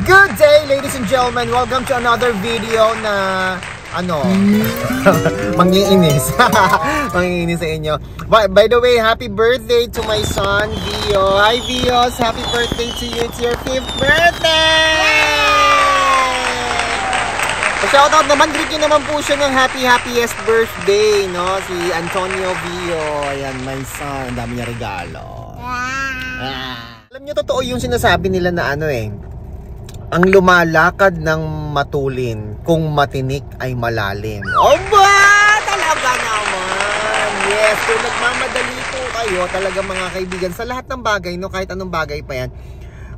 Good day, ladies and gentlemen. Welcome to another video na mangiinis. Mangiinis sa inyo. By the way, happy birthday to my son, Vio. Hi, Vios. Happy birthday to you. It's your 5th birthday! Shoutout naman, greet nyo naman po siya ng happiest birthday, no? Si Antonio Vio. Ayan, my son. Ang dami niya regalo. Alam nyo, totoo yung sinasabi nila na ang lumalakad ng matulin kung matinik ay malalim. Oba! Talaga naman! Yes, kung nagmamadali po kayo, talaga mga kaibigan, sa lahat ng bagay, no? Kahit anong bagay pa yan,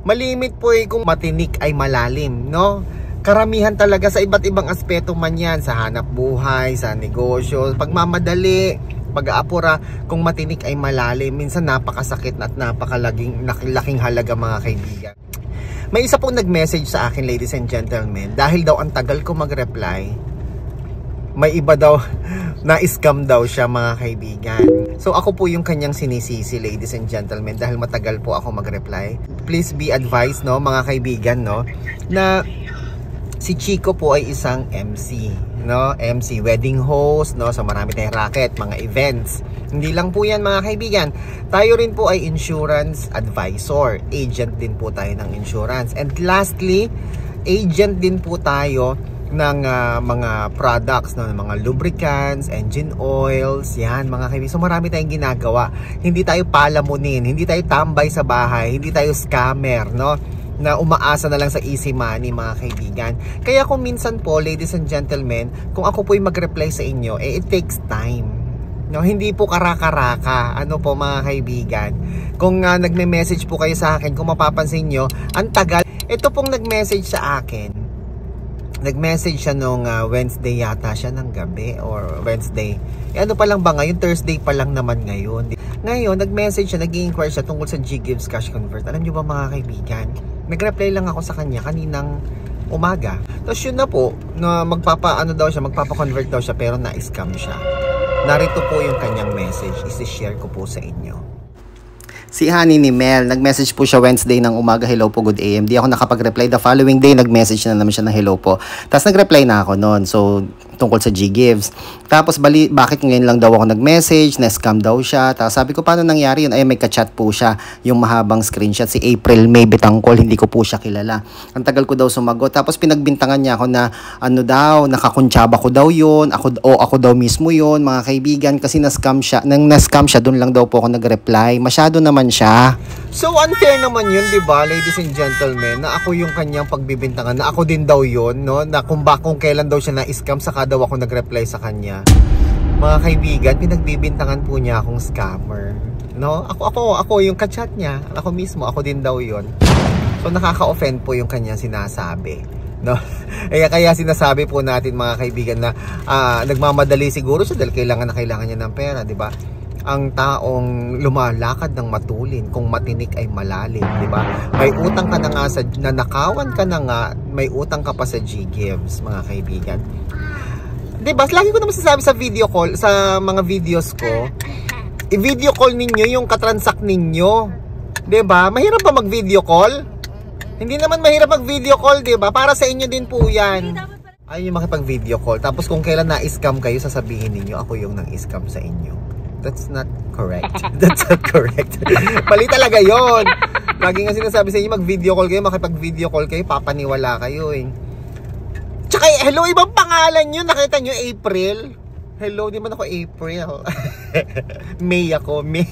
malimit po kung matinik ay malalim, no? Karamihan talaga sa iba't ibang aspeto man yan, sa hanap buhay, sa negosyo, pagmamadali, pag-aapura, kung matinik ay malalim, minsan napakasakit at napakalaking halaga mga kaibigan. May isa pong nag-message sa akin, ladies and gentlemen, dahil daw ang tagal ko mag-reply, may iba daw, na-scam daw siya mga kaibigan. So ako po yung kanyang sinisisi, ladies and gentlemen, dahil matagal po ako mag-reply. Please be advised, no, mga kaibigan, no, na si Chico po ay isang MC, no? MC, wedding host, no? So marami tayong racket, mga events. Hindi lang po yan mga kaibigan. Tayo rin po ay insurance advisor. Agent din po tayo ng insurance. And lastly, agent din po tayo ng mga products, no? Mga lubricants, engine oils, yan mga kaibigan. So marami tayong ginagawa. Hindi tayo palamunin, hindi tayo tambay sa bahay, hindi tayo scammer, no? Na umaasa na lang sa easy money mga kaibigan. Kaya kung minsan po, ladies and gentlemen, kung ako po'y mag-reply sa inyo, it takes time. No, hindi po karaka-raka. Ano po mga kaibigan? Kung nagme-message po kayo sa akin, kung mapapansin nyo, ang tagal. Ito pong nag-message sa akin. Nag-message siya nung Wednesday yata siya ng gabi or Wednesday. Ano pa lang ba ngayon? Thursday pa lang naman ngayon. Ngayon, nag-message siya, nag-i-inquire siya tungkol sa GGives Cash Convert. Alam nyo ba mga kaibigan? Nag-reply lang ako sa kanya kaninang umaga. Tapos yun na po, na magpapa-convert daw siya pero na-scam siya. Narito po yung kanyang message. Isi-share ko po sa inyo. Si Honey ni Mel, nag-message po siya Wednesday ng umaga, hello po, good AM. Di ako nakapag-reply. The following day, nag-message na naman siya ng hello po. Tapos nag-reply na ako noon. So, tungkol sa GGives. Tapos, bakit ngayon lang daw ako nag-message? Na-scam daw siya. Tapos sabi ko, paano nangyari yun? Ay, may ka-chat po siya. Yung mahabang screenshot. Si April May Betangkol, hindi ko po siya kilala. Ang tagal ko daw sumagot. Tapos, pinagbintangan niya ako na, nakakuntsaba ko daw yun. Ako daw mismo yun, mga kaibigan. Kasi na-scam siya. Nang na-scam siya, dun lang daw po ako nag-reply. Masyado naman siya. So unfair naman yun, 'di ba, ladies and gentlemen, na ako yung kanyang pagbibintangan, na ako din daw yun, no, na kung kailan daw siya na-scam, saka daw ako nag-reply sa kanya. Mga kaibigan, pinagbibintangan po niya akong scammer, no? Ako yung ka-chat niya, ako mismo, ako din daw yun. So nakaka-offend po yung kanyang sinasabi, no? Kaya sinasabi po natin mga kaibigan na nagmamadali siguro siya dahil kailangan niya ng pera, 'di ba? Ang taong lumalakad ng matulin kung matinik ay malalim, di ba? May utang ka na nga nanakawan ka na nga, may utang ka pa sa GGives, mga kaibigan. Di ba? Lagi ko naman sasabi sa video call, sa mga videos ko, i-video call ninyo yung katransak ninyo. Di ba? Mahirap ba mag-video call? Hindi naman mahirap mag-video call, di ba? Para sa inyo din po yan. Ayun yung makipag-video call. Tapos kung kailan na-scam kayo, sasabihin ninyo, ako yung nang-scam sa inyo. That's not correct. That's not correct. Mali talaga yon. Lagi nga sinasabi sa inyo, mag-video call kayo, makipag-video call kayo, papaniwala kayo eh. Tsaka, hello, ibang pangalan yun. Nakita nyo, April. Hello, di man ako April. May ako, May.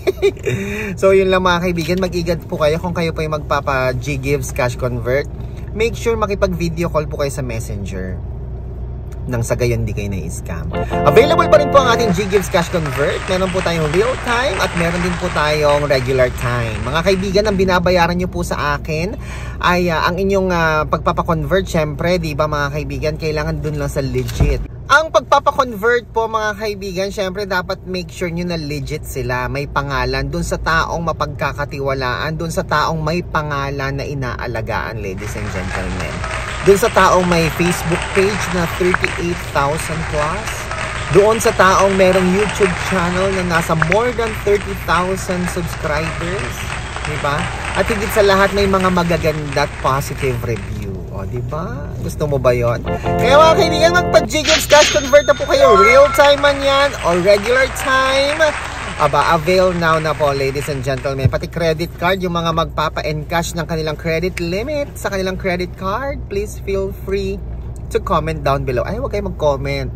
So, yun lang mga kaibigan. Mag-ingat po kayo kung kayo po yung magpapa-GGives Cash Convert. Make sure makipag-video call po kayo sa Messenger. Nang sa gayon di kayo na-scam. Available pa rin po ang ating GGives Cash Convert. Meron po tayong real time at meron din po tayong regular time. Mga kaibigan, ang binabayaran nyo po sa akin ay ang inyong pagpapakonvert. Syempre, di ba mga kaibigan, kailangan dun lang sa legit. Ang pagpapakonvert po mga kaibigan, syempre dapat make sure nyo na legit sila. May pangalan dun sa taong mapagkakatiwalaan, dun sa taong may pangalan na inaalagaan, ladies and gentlemen. Doon sa taong may Facebook page na 38,000 plus. Doon sa taong merong YouTube channel na nasa more than 30,000 subscribers. Diba? At higit sa lahat may mga magaganda at positive review. O, diba? Gusto mo ba yon? Kaya mga kaibigan, magpa-Jiggles Cash Convert na po kayo. Real time man yan o regular time. Aba, avail now na po, ladies and gentlemen. Pati credit card, yung mga magpapa-encash ng kanilang credit limit sa kanilang credit card, please feel free to comment down below. Ay, huwag kayo mag-comment.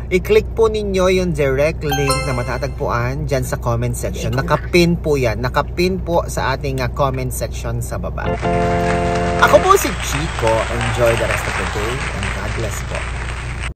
I-click po ninyo yung direct link na matatagpuan dyan sa comment section. Nakapin po yan. Nakapin po sa ating comment section sa baba. Ako po si Chico. Enjoy the rest of the day and God bless po.